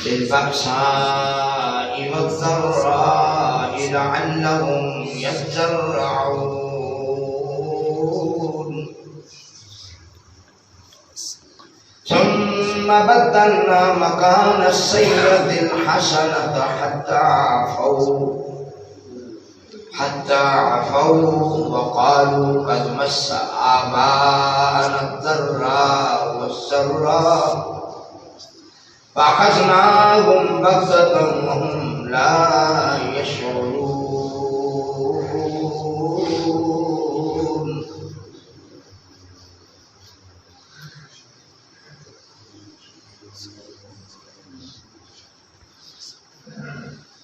بالبأساء والضراء لعلهم يضرعون ثم بدلنا مكان السيئة الحسنة حتى عفوا وقالوا قد مس آباءنا الضراء والسراء فأخذناهم بغتة وهم لا يشعرون.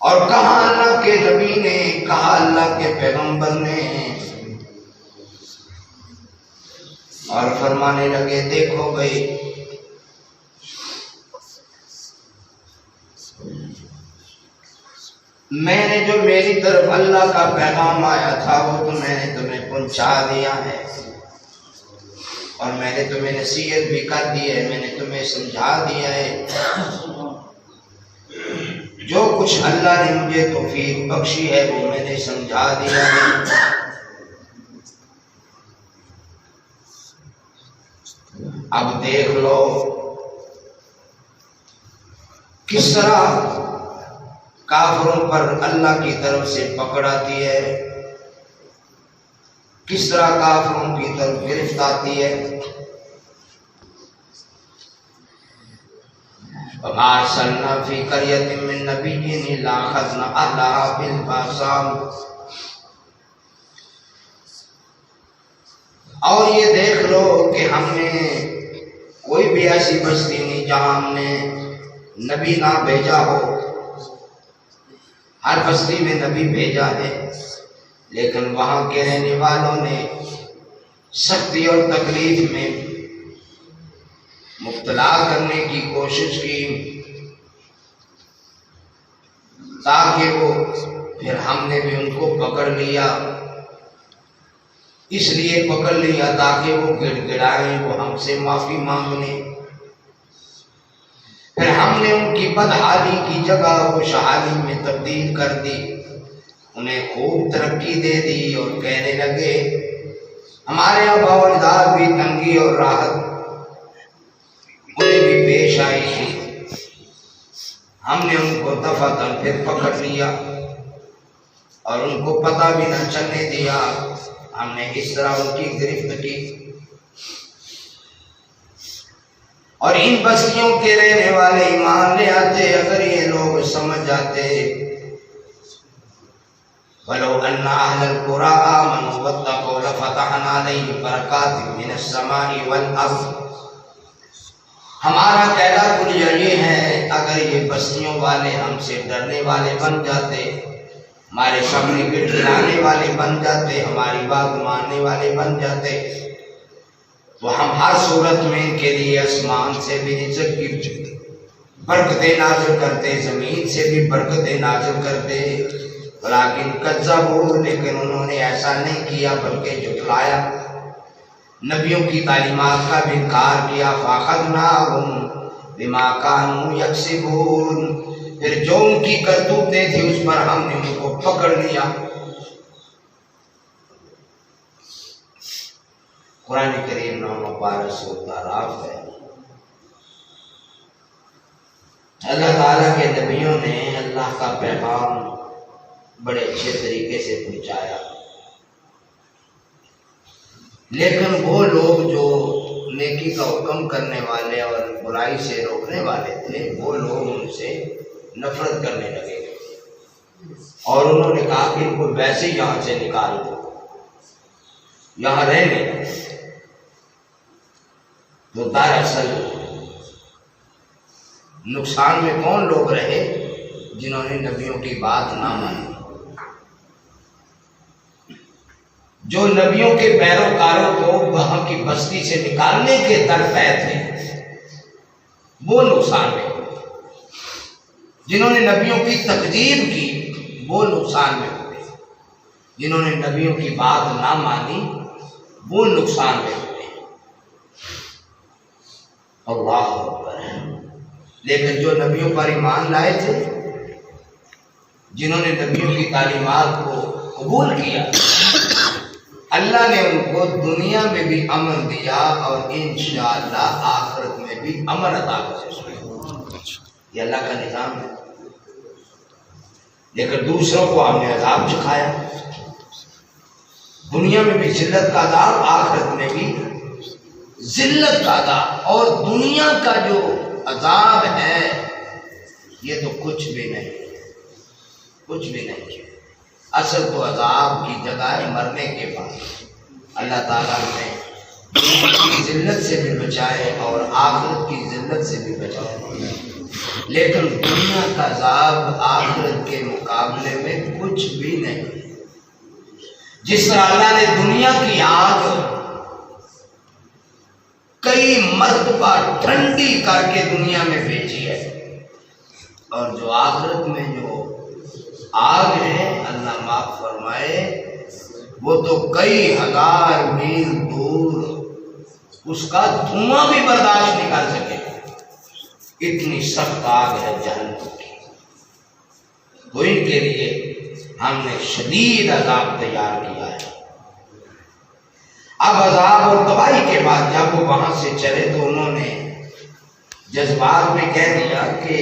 اور کہا اللہ کے نبی نے، کہا اللہ کے پیغمبر نے، اور فرمانے لگے دیکھو بھائی میں نے جو میری طرف اللہ کا پیغام آیا تھا وہ تو میں نے تمہیں پہنچا دیا ہے، اور میں نے تمہیں نصیحت بھی کر دی ہے، میں نے تمہیں سمجھا دیا ہے۔ جو کچھ اللہ نے مجھے توفیق بخشی ہے وہ میں نے سمجھا دیا ہے۔ اب دیکھ لو کس طرح کافروں پر اللہ کی طرف سے پکڑ آتی ہے، کس طرح کافروں کی طرف گرفت آتی ہے۔ وَمَا أَرْسَلْنَا فِي قَرْيَةٍ مِّن نَّبِيٍّ إِلَّا أَخَذْنَا أَهْلَهَا بِالْبَأْسَاءِ۔ اور یہ دیکھ لو کہ ہم نے کوئی بھی ایسی بستی نہیں جہاں ہم نے نبی نہ بھیجا ہو، ہر بستی میں نبی بھیجا ہے، لیکن وہاں کے رہنے والوں نے سختی اور تکلیف میں مبتلا کرنے کی کوشش کی تاکہ وہ پھر ہم نے بھی ان کو پکڑ لیا، اس لیے پکڑ لیا تاکہ وہ گڑ گڑائیں، وہ ہم سے معافی مانگ لیں۔ پھر ہم نے ان کی بدحالی کی جگہ خوشحالی میں تبدیل کر دی، انہیں خوب ترقی دے دی، اور کہنے لگے ہمارے آباء و اجداد بھی تنگی اور راحت انہیں بھی پیش آئی تھی، ہم نے ان کو دفعتاً پھر پکڑ لیا اور ان کو پتہ بھی نہ چلنے دیا، ہم نے اس طرح ان کی گرفت کی۔ اور ان بستیوں کے رہنے والے ایمان لے آتے اگر یہ لوگ سمجھ جاتے، وَلَوْ أَنَّ أَهْلَ الْقُرَىٰ آمَنُوا وَاتَّقَوْا لَفَتَحْنَا عَلَيْهِمْ بَرَكَاتٍ مِّنَ السَّمَاءِ وَالْأَرْضِ۔ ہمارا کہنا کلیہ یہ ہے اگر یہ بستیوں والے ہم سے ڈرنے والے بن جاتے، ہمارے سامنے گڑگڑانے والے بن جاتے، ہماری بات ماننے والے بن جاتے، تو ہم ہر صورت میں ان کے لیے آسمان سے بھی رزق کی برکتیں نازل کرتے، زمین سے بھی برکتیں نازل کرتے، لیکن کذبوا، لیکن انہوں نے ایسا نہیں کیا بلکہ جھٹلایا، نبیوں کی تعلیمات کا بھی انکار کیا۔ فَأَخَذْنَاهُمْ بِمَا كَانُوا يَكْسِبُونَ، پھر جو ان کی کرتوتیں تھی اس پر ہم نے ان کو پکڑ لیا۔ قرآن کریم 9 پارہ سورۃ اعراف ہے۔ اللہ تعالیٰ کے نبیوں نے اللہ کا پیغام بڑے اچھے طریقے سے پہنچایا، لیکن وہ لوگ جو نیکی کا حکم کرنے والے اور برائی سے روکنے والے تھے وہ لوگ ان سے نفرت کرنے لگے، اور انہوں نے کہا کہ ان کو ویسے یہاں سے نکال دو، یہاں رہنے دو۔ تو دراصل نقصان میں کون لوگ رہے؟ جنہوں نے نبیوں کی بات نہ مانی، جو نبیوں کے پیروکاروں کو وہاں کی بستی سے نکالنے کے درپے تھے وہ نقصان میں ہوئے، جنہوں نے نبیوں کی تکذیب کی وہ نقصان میں ہوئے، جنہوں نے نبیوں کی بات نہ مانی وہ نقصان میں ہوئے۔ اللہ اکبر ہے۔ لیکن جو نبیوں پر ایمان لائے تھے، جنہوں نے نبیوں کی تعلیمات کو قبول کیا، اللہ نے ان کو دنیا میں بھی امن دیا اور انشاءاللہ آخرت میں بھی امن عطا کرے۔ یہ اللہ کا نظام ہے۔ لیکن دوسروں کو ہم نے عذاب چکھایا، دنیا میں بھی ذلت کا عذاب، آخرت میں بھی ذلت کا عذاب۔ اور دنیا کا جو عذاب ہے یہ تو کچھ بھی نہیں، کچھ بھی نہیں۔ اصل تو عذاب کی جگہ ہے مرنے کے بعد۔ اللہ تعالیٰ نے دنیا کی ذلت سے بھی بچائے اور آخرت کی ذلت سے بھی بچائے، لیکن دنیا کا عذاب آخرت کے مقابلے میں کچھ بھی نہیں۔ جس طرح اللہ نے دنیا کی آگ کئی مرتبہ ٹھنڈی کر کے دنیا میں بھیجی ہے، اور جو آخرت میں جو آگ ہے اللہ معاف فرمائے وہ تو کئی ہزار میل دور اس کا دھواں بھی برداشت نہیں کر سکے، اتنی سخت آگ ہے جہنم کی۔ تو ان کے لیے ہم نے شدید عذاب تیار کیا ہے۔ اب عذاب اور تباہی کے بعد جب وہ وہاں سے چلے تو انہوں نے جذبات میں کہہ دیا کہ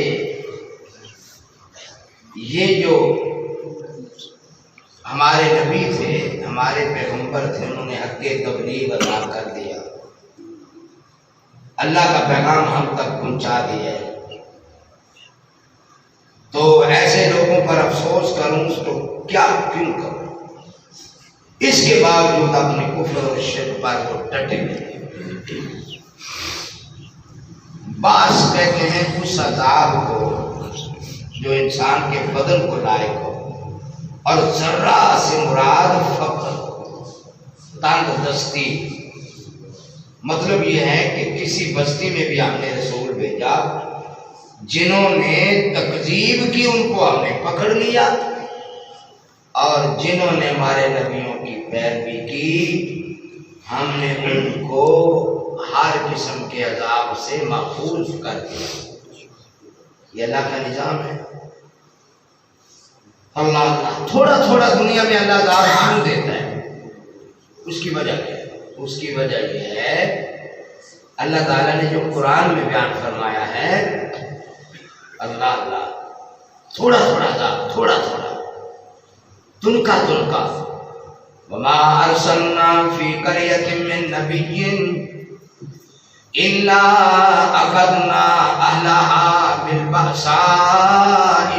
یہ جو ہمارے نبی تھے، ہمارے پیغمبر تھے، انہوں نے حق تبلیغ ادا کر دیا، اللہ کا پیغام ہم تک پہنچا دیا ہے، تو ایسے لوگوں پر افسوس کروں تو کیا کیوں کروں۔ اس کے باوجود اپنے کفر اور شرک پر وہ ڈٹے ہوئے۔ بعض کہتے ہیں اس عذاب کو جو انسان کے بدن کو لائق ہو، اور ذرہ سے مراد فقر، تنگ دستی۔ مطلب یہ ہے کہ کسی بستی میں بھی ہم نے رسول بھیجا، جنہوں نے تکذیب کی ان کو ہم نے پکڑ لیا، اور جنہوں نے ہمارے نبیوں کی پیروی کی ہم نے ان کو ہر قسم کے عذاب سے محفوظ کر دیا۔ یہ اللہ کا نظام ہے۔ اللہ تھوڑا تھوڑا دنیا میں اللہ عذاب کیوں دیتا ہے؟ اس کی وجہ کیا ہے؟ اس کی وجہ یہ ہے اللہ تعالیٰ نے جو قرآن میں بیان فرمایا ہے، اللہ تھوڑا تھوڑا عذاب، تھوڑا تھوڑا، تنکا تنکا۔ وما ارسلنا فی قریۃ من نبی الا اخذنا اہلها بالبأساء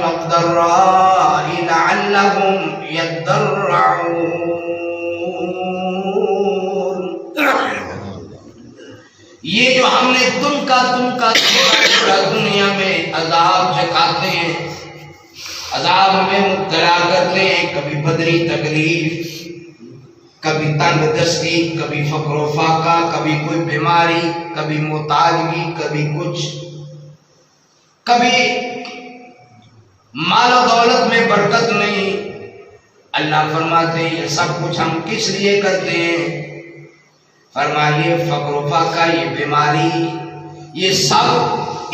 والضراء لعلهم يضرعون۔ یہ جو ہم نے تنکا تنکا دنیا میں عذاب چکھاتے ہیں، عذاب میں مبتلا کرتے ہیں، کبھی بدنی تکلیف، کبھی تنگ دستی، کبھی فقر و فاقہ، کبھی کوئی بیماری، کبھی محتاجگی، کبھی کچھ، کبھی مال و دولت میں برکت نہیں۔ اللہ فرماتے ہیں یہ سب کچھ ہم کس لیے کرتے ہیں؟ فرمائیے فقر و فاقہ، یہ بیماری، یہ سب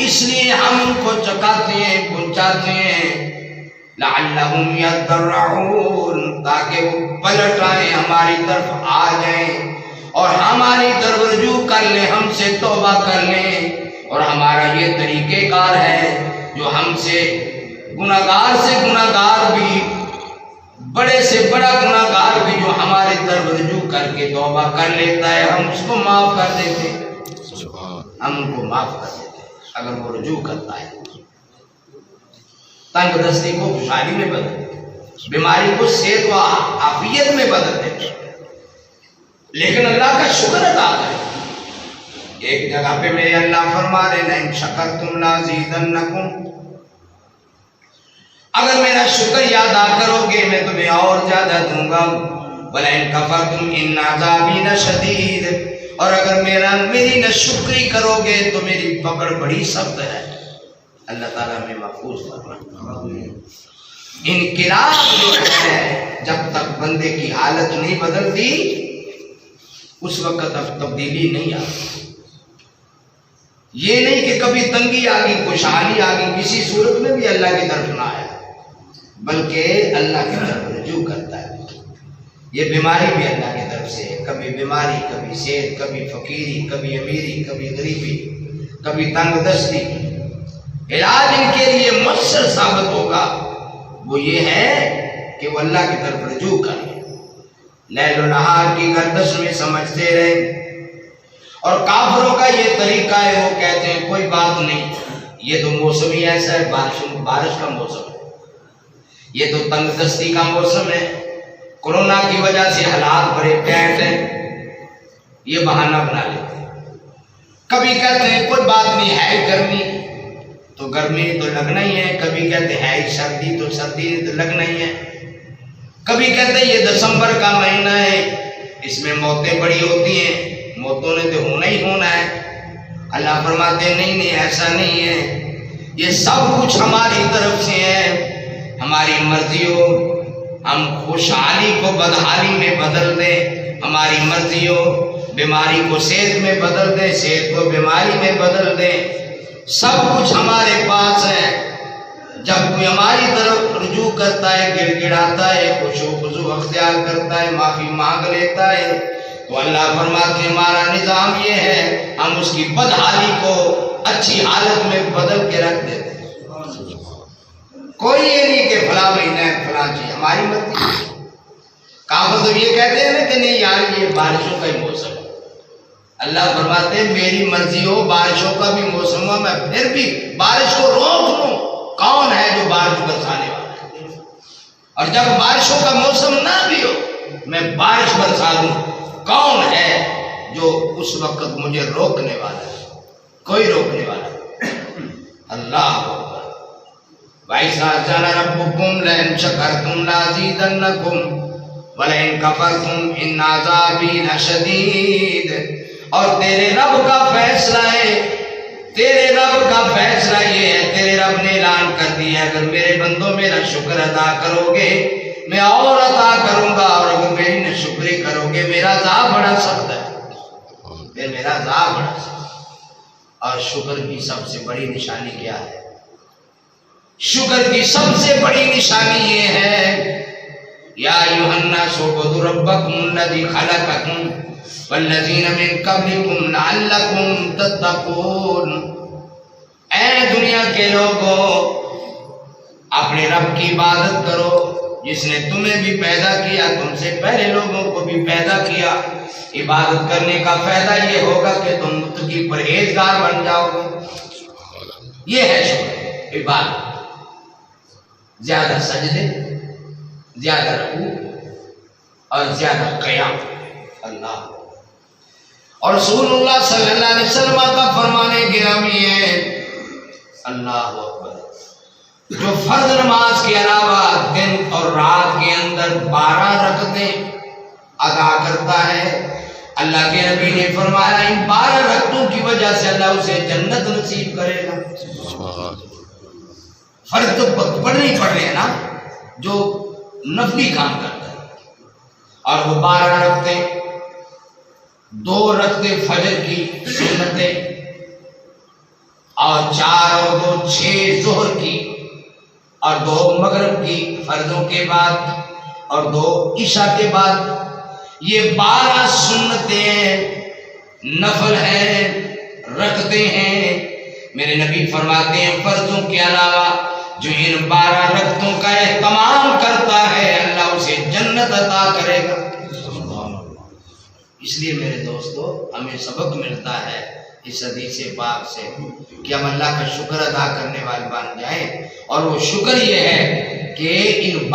اس لیے ہم ان کو چکاتے ہیں، پہنچاتے ہیں، لعلہم یضرعون، تاکہ وہ پلٹ آئیں، ہماری طرف آ جائیں اور ہماری طرف رجوع کر لیں، ہم سے توبہ کر لیں۔ اور ہمارا یہ طریقہ کار ہے جو ہم سے گناہگار سے گناہگار بھی، بڑے سے بڑا گناہگار بھی جو ہماری طرف رجوع کر کے توبہ کر لیتا ہے، ہم اس کو معاف کر دیتے ہیں، ہم ان کو معاف کر دیتے ہیں اگر وہ رجوع کرتا ہے۔ تنگ دستی کو خوشحالی میں بدل دیتے، بیماری کو صحت و عافیت میں بدل دیتے، لیکن اللہ کا شکر ادا کریں۔ ایک جگہ پہ میرے اللہ فرما رہے ہیں لئن شکرتم لازیدنکم، اگر میرا شکر ادا کرو گے میں تمہیں اور زیادہ دوں گا، ولئن کفرتم ان عذابی لشدید، اور اگر میری ناشکری کرو گے تو میری پکڑ بڑی سخت ہے۔ اللہ تعالیٰ میں محفوظ فرمائے۔ انقلاب جو ہے جب تک بندے کی حالت نہیں بدلتی اس وقت اب تبدیلی نہیں آتی. یہ نہیں کہ کبھی تنگی آ گئی، خوشحالی آ گئی، کسی صورت میں بھی اللہ کی طرف نہ آیا، بلکہ اللہ کی طرف رجوع کرتا ہے. یہ بیماری بھی اللہ کی طرف سے ہے، کبھی بیماری، کبھی صحت، کبھی فقیری، کبھی امیری، کبھی غریبی، کبھی تنگ دستی. علاج ان کے لیے مؤثر ثابت ہوگا وہ یہ ہے کہ وہ اللہ کی طرف رجوع کریں، لیل و نہار کی گردش میں سمجھتے رہیں. اور کافروں کا یہ طریقہ ہے، وہ کہتے ہیں کوئی بات نہیں، یہ تو موسم ہی ایسا ہے، بارش کا موسم ہے، یہ تو تنگ دستی کا موسم ہے، کورونا کی وجہ سے حالات بڑے ٹیٹ ہیں، یہ بہانہ بنا لیتے ہیں. کبھی کہتے ہیں کوئی بات نہیں ہے گرمی، تو گرمی تو لگنا ہی ہے. کبھی کہتے ہیں سردی، تو سردی تو لگنا ہی ہے. کبھی کہتے ہیں یہ دسمبر کا مہینہ ہے، اس میں موتیں بڑی ہوتی ہیں، موتوں نے تو ہونا ہی ہونا ہے. اللہ فرماتے ہیں نہیں نہیں ایسا نہیں ہے، یہ سب کچھ ہماری طرف سے ہے، ہماری مرضی ہو ہم خوشحالی کو بدحالی میں بدل دیں، ہماری مرضی ہو بیماری کو صحت میں بدل دیں، صحت کو بیماری میں بدل دیں. سب کچھ ہمارے پاس ہے. جب کوئی ہماری طرف رجوع کرتا ہے، گڑ گڑاتا ہے، خشوع و خضوع اختیار کرتا ہے، معافی مانگ لیتا ہے، تو اللہ فرماتے ہیں ہمارا نظام یہ ہے، ہم اس کی بدحالی کو اچھی حالت میں بدل کے رکھ دیتے ہیں. کوئی یہ نہیں کہ فلاں مہینہ ہے فلاں چیز، ہماری مرضی. کافر تو یہ کہتے ہیں نا کہ نہیں یار یہ بارشوں کا ہی موسم ہے. اللہ فرماتے ہیں میری مرضی ہو بارشوں کا بھی موسم ہو، میں پھر بھی بارش کو روک دوں. کون ہے جو بارش برسانے والا ہے؟ اور جب بارشوں کا موسم نہ بھی ہو میں بارش برسا دوں. کون ہے جو اس وقت مجھے روکنے والا ہے؟ کوئی روکنے والا نہیں. اللہ اکبر. وَإِذَا جَاءَ رَبُّكُمْ لَئِن شَكَرْتُمْ لَأَزِيدَنَّكُمْ وَلَئِن كَفَرْتُمْ إِنَّ عَذَابِي لَشَدِيدٌ. اور تیرے رب کا فیصلہ ہے، تیرے رب کا فیصلہ یہ ہے، تیرے رب نے اعلان کر دیا اگر میرے بندوں میرا شکر ادا کرو گے میں اور عطا کروں گا، اور اگر میری ناشکری کرو گے میرا عذاب بڑا سخت ہے، پھر میرا عذاب بڑا سخت ہے. اور شکر کی سب سے بڑی نشانی کیا ہے؟ شکر کی سب سے بڑی نشانی یہ ہے یا ایھا الناس اعبدوا ربکم الذی خلقکم والذین من قبلکم لعلکم تتقون. اے دنیا کے لوگوں اپنے رب کی عبادت کرو جس نے تمہیں بھی پیدا کیا، تم سے پہلے لوگوں کو بھی پیدا کیا. عبادت کرنے کا فائدہ یہ ہوگا کہ تم متقی پرہیزگار بن جاؤ گے. یہ ہے شکر، عبادت. زیادہ سجدے، زیادہ رکوع اور زیادہ قیام. اللہ اور رسول اللہ صلی اللہ علیہ وسلم کا فرمان گرامی ہے اللہ اکبر، جو فرض نماز کے علاوہ دن اور رات کے اندر 12 رکعتیں ادا کرتا ہے، اللہ کے نبی نے فرمایا ان 12 رکعتوں کی وجہ سے اللہ اسے جنت نصیب کرے گا. فرض تو پڑھنے ہی پڑ رہے ہیں نا، جو نفلی کام کرتا ہے. اور وہ 12 رکعتیں، 2 رکعتیں فجر کی سنتیں، اور 4 اور 2 6 ظہر کی، اور 2 مغرب کی فرضوں کے بعد، اور 2 عشاء کے بعد. یہ 12 سنتیں نفل ہیں، رکعتیں ہیں. میرے نبی فرماتے ہیں فرضوں کے علاوہ جو ان 12 رکعتوں کا اہتمام کرتا ہے اللہ اسے جنت عطا کرے گا. اس لیے میرے دوستو ہمیں سبق ملتا ہے اس حدیث پاک سے کہ ہم اللہ کا شکر ادا کرنے والے بن جائیں. اور وہ شکر یہ ہے کہ ان